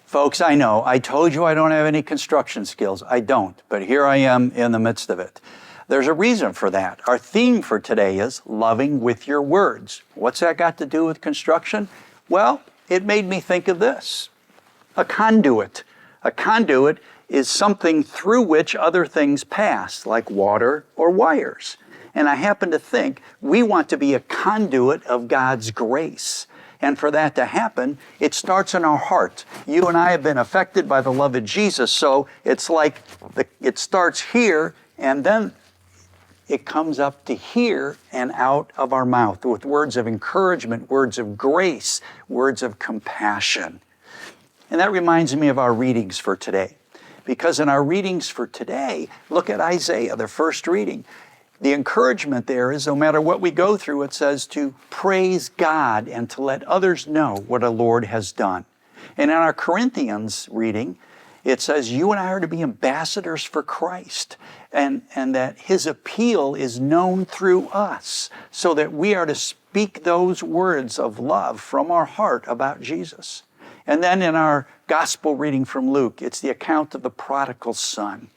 Folks, I know, I told you I don't have any construction skills. I don't, but here I am in the midst of it. There's a reason for that. Our theme for today is loving with your words. What's that got to do with construction? Well, it made me think of this. A conduit. A conduit is something through which other things pass, like water or wires. And I happen to think we want to be a conduit of God's grace. And for that to happen, it starts in our heart. You and I have been affected by the love of Jesus, so it's like it starts here, and then it comes up to here and out of our mouth with words of encouragement, words of grace, words of compassion. And that reminds me of our readings for today. Because in our readings for today, look at Isaiah, the first reading. The encouragement there is no matter what we go through, it says to praise God and to let others know what the Lord has done. And in our Corinthians reading, it says you and I are to be ambassadors for Christ and that His appeal is known through us so that we are to speak those words of love from our heart about Jesus. And then in our gospel reading from Luke, it's the account of the prodigal son.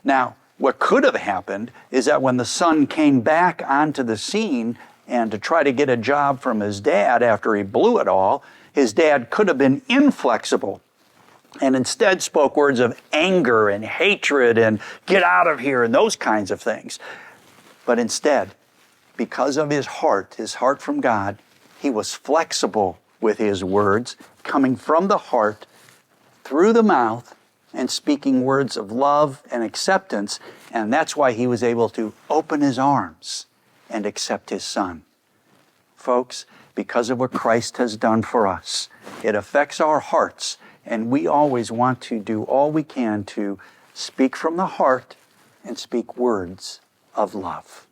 Now, what could have happened is that when the son came back onto the scene and to try to get a job from his dad after he blew it all, his dad could have been inflexible and instead spoke words of anger and hatred and get out of here and those kinds of things. But instead, because of his heart from God, he was flexible with his words, coming from the heart, through the mouth, and speaking words of love and acceptance, and that's why he was able to open his arms and accept his son. Folks, because of what Christ has done for us, it affects our hearts, and we always want to do all we can to speak from the heart and speak words of love.